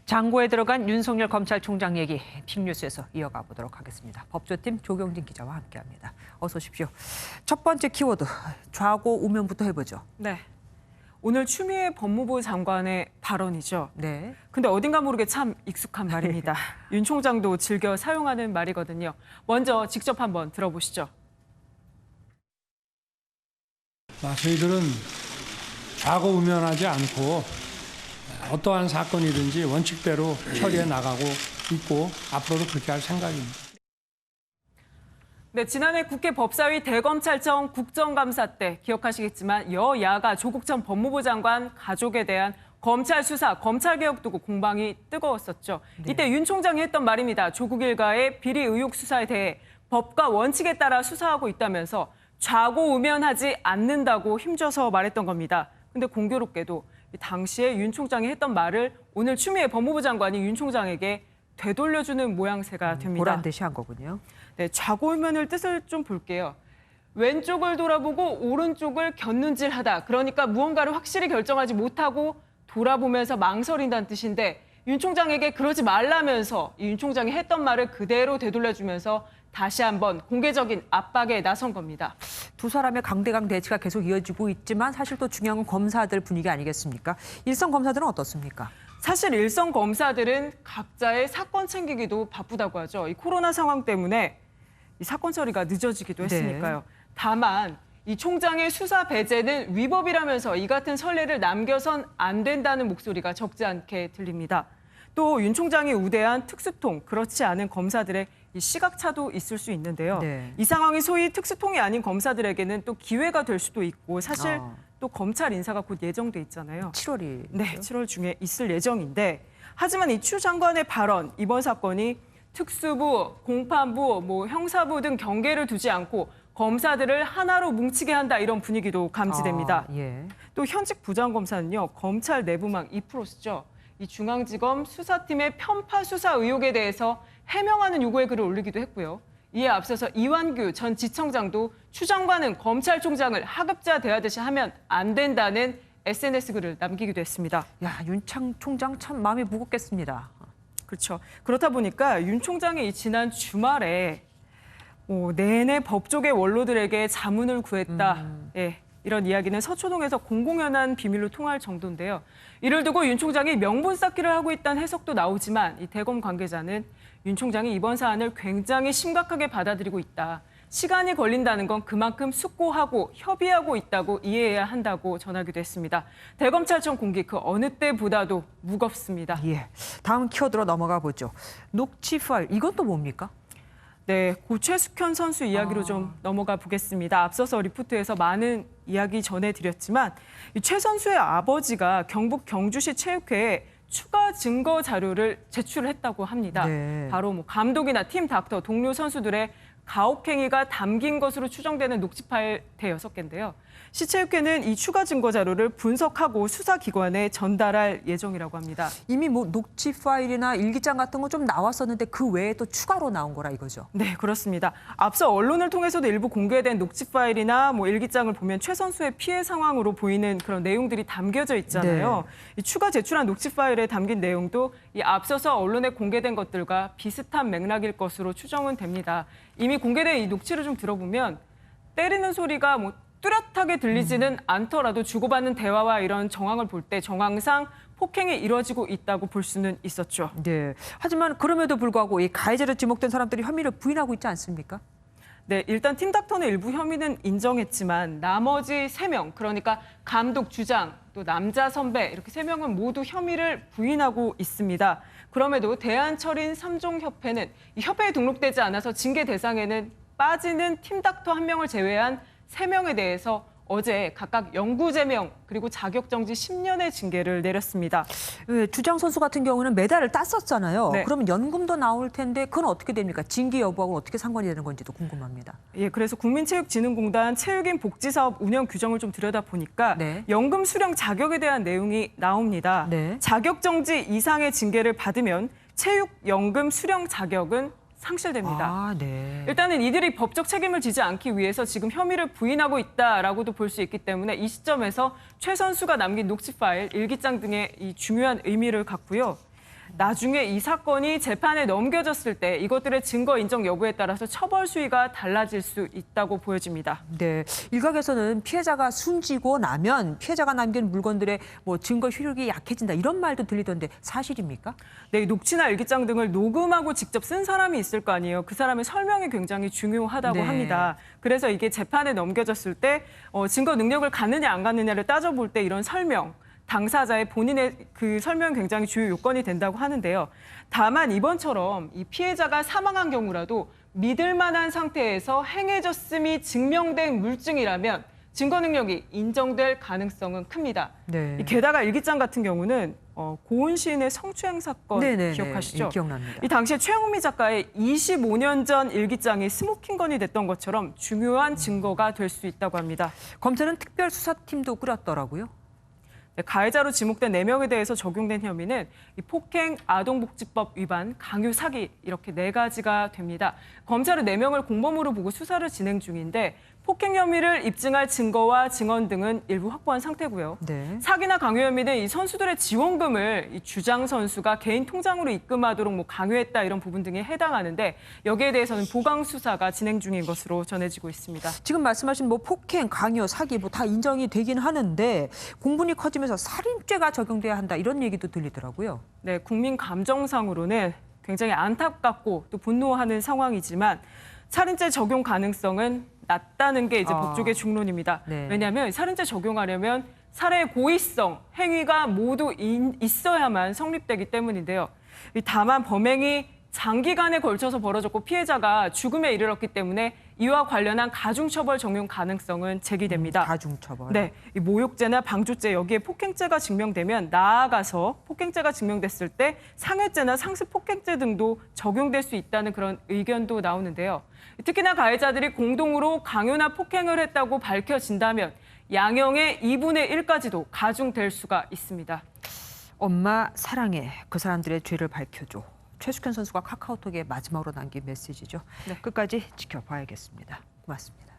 장고에 들어간 윤석열 검찰총장 얘기 빅뉴스에서 이어가 보도록 하겠습니다. 법조팀 조경진 기자와 함께합니다. 어서 오십시오. 첫 번째 키워드 좌고 우면부터 해보죠. 네. 오늘 추미애 법무부 장관의 발언이죠. 네. 근데 어딘가 모르게 참 익숙한 말입니다. 윤 총장도 즐겨 사용하는 말이거든요. 먼저 직접 한번 들어보시죠. 저희들은 좌고우면하지 않고 어떠한 사건이든지 원칙대로 처리해 나가고 있고 앞으로도 그렇게 할 생각입니다. 네, 지난해 국회 법사위 대검찰청 국정감사 때 기억하시겠지만 여야가 조국 전 법무부 장관 가족에 대한 검찰 수사, 검찰개혁 두고 공방이 뜨거웠었죠. 이때 윤 총장이 했던 말입니다. 조국 일가의 비리 의혹 수사에 대해 법과 원칙에 따라 수사하고 있다면서 좌고우면하지 않는다고 힘줘서 말했던 겁니다. 근데 공교롭게도 당시에 윤 총장이 했던 말을 오늘 추미애 법무부 장관이 윤 총장에게 되돌려주는 모양새가 됩니다. 보란 듯이 한 거군요. 네, 좌고우면을 뜻을 좀 볼게요. 왼쪽을 돌아보고 오른쪽을 곁눈질하다. 그러니까 무언가를 확실히 결정하지 못하고 돌아보면서 망설인다는 뜻인데 윤 총장에게 그러지 말라면서 윤 총장이 했던 말을 그대로 되돌려주면서 다시 한번 공개적인 압박에 나선 겁니다. 두 사람의 강대강 대치가 계속 이어지고 있지만 사실 또 중요한 건 검사들 분위기 아니겠습니까? 일선 검사들은 어떻습니까? 사실 일선 검사들은 각자의 사건 챙기기도 바쁘다고 하죠. 이 코로나 상황 때문에 이 사건 처리가 늦어지기도 했으니까요. 다만 이 총장의 수사 배제는 위법이라면서 이 같은 선례를 남겨선 안 된다는 목소리가 적지 않게 들립니다. 또 윤 총장이 우대한 특수통, 그렇지 않은 검사들의 이 시각차도 있을 수 있는데요. 이 상황이 소위 특수통이 아닌 검사들에게는 또 기회가 될 수도 있고 사실 또 검찰 인사가 곧 예정돼 있잖아요. 7월이. 네, 7월 중에 있을 예정인데 하지만 이 추 장관의 발언, 이번 사건이 특수부, 공판부, 형사부 등 경계를 두지 않고 검사들을 하나로 뭉치게 한다 이런 분위기도 감지됩니다. 또 현직 부장검사는요. 검찰 내부망 2%죠. 이 중앙지검 수사팀의 편파 수사 의혹에 대해서 해명하는 요구의 글을 올리기도 했고요. 이에 앞서서 이완규 전 지청장도 추 장관은 검찰총장을 하급자 대하듯이 하면 안 된다는 SNS 글을 남기기도 했습니다. 야, 윤 총장 참 마음이 무겁겠습니다. 그렇죠. 그렇다 보니까 윤 총장이 지난 주말에 내내 법조계 원로들에게 자문을 구했다. 이런 이야기는 서초동에서 공공연한 비밀로 통할 정도인데요. 이를 두고 윤 총장이 명분 쌓기를 하고 있다는 해석도 나오지만 이 대검 관계자는 윤 총장이 이번 사안을 굉장히 심각하게 받아들이고 있다. 시간이 걸린다는 건 그만큼 숙고하고 협의하고 있다고 이해해야 한다고 전하기도 했습니다. 대검찰청 공기 그 어느 때보다도 무겁습니다. 다음 키워드로 넘어가 보죠. 녹취 파일, 이건 또 뭡니까? 네, 고 최숙현 선수 이야기로 좀 넘어가 보겠습니다. 앞서서 리포트에서 많은 이야기 전해드렸지만 최 선수의 아버지가 경북 경주시 체육회에 추가 증거 자료를 제출했다고 합니다. 바로 감독이나 팀 닥터, 동료 선수들의 가혹행위가 담긴 것으로 추정되는 녹취 파일 대여섯 개인데요. 시체육회는 이 추가 증거 자료를 분석하고 수사기관에 전달할 예정이라고 합니다. 이미 녹취 파일이나 일기장 같은 거 좀 나왔었는데 그 외에 또 추가로 나온 거라 이거죠? 네, 그렇습니다. 앞서 언론을 통해서도 일부 공개된 녹취 파일이나 일기장을 보면 최 선수의 피해 상황으로 보이는 그런 내용들이 담겨져 있잖아요. 이 추가 제출한 녹취 파일에 담긴 내용도 이 앞서서 언론에 공개된 것들과 비슷한 맥락일 것으로 추정은 됩니다. 이미 공개된 이 녹취를 좀 들어보면 때리는 소리가 뚜렷하게 들리지는 않더라도 주고받는 대화와 이런 정황을 볼 때 정황상 폭행이 이루어지고 있다고 볼 수는 있었죠. 하지만 그럼에도 불구하고 이 가해자로 지목된 사람들이 혐의를 부인하고 있지 않습니까? 네, 일단 팀 닥터는 일부 혐의는 인정했지만 나머지 3명, 그러니까 감독, 주장, 또 남자 선배 이렇게 3명은 모두 혐의를 부인하고 있습니다. 그럼에도 대한철인 3종 협회는 이 협회에 등록되지 않아서 징계 대상에는 빠지는 팀 닥터 1명을 제외한 3명에 대해서 어제 각각 영구제명 그리고 자격정지 10년의 징계를 내렸습니다. 주장 선수 같은 경우는 메달을 땄었잖아요. 네. 그러면 연금도 나올 텐데 그건 어떻게 됩니까? 징계 여부하고 어떻게 상관이 되는 건지도 궁금합니다. 그래서 국민체육진흥공단 체육인 복지사업 운영 규정을 좀 들여다보니까 연금 수령 자격에 대한 내용이 나옵니다. 자격정지 이상의 징계를 받으면 체육연금 수령 자격은 상실됩니다. 일단은 이들이 법적 책임을 지지 않기 위해서 지금 혐의를 부인하고 있다라고도 볼 수 있기 때문에 이 시점에서 최 선수가 남긴 녹취 파일, 일기장 등의 이 중요한 의미를 갖고요. 나중에 이 사건이 재판에 넘겨졌을 때 이것들의 증거 인정 여부에 따라서 처벌 수위가 달라질 수 있다고 보여집니다. 네, 일각에서는 피해자가 숨지고 나면 피해자가 남긴 물건들의 뭐 증거 효력이 약해진다 이런 말도 들리던데 사실입니까? 네, 이 녹취나 일기장 등을 녹음하고 직접 쓴 사람이 있을 거 아니에요. 그 사람의 설명이 굉장히 중요하다고 네. 합니다. 그래서 이게 재판에 넘겨졌을 때 증거 능력을 갖느냐 안 갖느냐를 따져볼 때 이런 설명, 당사자의 본인의 그 설명이 굉장히 주요 요건이 된다고 하는데요. 다만 이번처럼 이 피해자가 사망한 경우라도 믿을 만한 상태에서 행해졌음이 증명된 물증이라면 증거 능력이 인정될 가능성은 큽니다. 네. 게다가 일기장 같은 경우는 고은 시인의 성추행 사건 네네네. 기억하시죠? 예, 기억납니다. 이 당시에 최영미 작가의 25년 전 일기장이 스모킹건이 됐던 것처럼 중요한 증거가 될 수 있다고 합니다. 검찰은 특별수사팀도 꾸렸더라고요. 네, 가해자로 지목된 4명에 대해서 적용된 혐의는 이 폭행, 아동복지법 위반, 강요, 사기 이렇게 4가지가 됩니다. 검찰은 4명을 공범으로 보고 수사를 진행 중인데 폭행 혐의를 입증할 증거와 증언 등은 일부 확보한 상태고요. 네. 사기나 강요 혐의는 이 선수들의 지원금을 이 주장 선수가 개인 통장으로 입금하도록 뭐 강요했다 이런 부분 등에 해당하는데 여기에 대해서는 보강 수사가 진행 중인 것으로 전해지고 있습니다. 지금 말씀하신 뭐 폭행, 강요, 사기 뭐 다 인정이 되긴 하는데 공분이 커지면서 살인죄가 적용돼야 한다 이런 얘기도 들리더라고요. 네, 국민 감정상으로는 굉장히 안타깝고 또 분노하는 상황이지만 살인죄 적용 가능성은 낮다는 게 이제 법조계 중론입니다. 네. 왜냐하면 살인죄 적용하려면 살해의 고의성, 행위가 모두 있어야만 성립되기 때문인데요. 다만 범행이 장기간에 걸쳐서 벌어졌고 피해자가 죽음에 이르렀기 때문에 이와 관련한 가중처벌 적용 가능성은 제기됩니다. 가중처벌. 네, 이 모욕죄나 방조죄 여기에 폭행죄가 증명되면 나아가서 폭행죄가 증명됐을 때 상해죄나 상습 폭행죄 등도 적용될 수 있다는 그런 의견도 나오는데요. 특히나 가해자들이 공동으로 강요나 폭행을 했다고 밝혀진다면 양형의 2분의 1까지도 가중될 수가 있습니다. 엄마 사랑해. 그 사람들의 죄를 밝혀줘. 최숙현 선수가 카카오톡에 마지막으로 남긴 메시지죠. 네. 끝까지 지켜봐야겠습니다. 고맙습니다.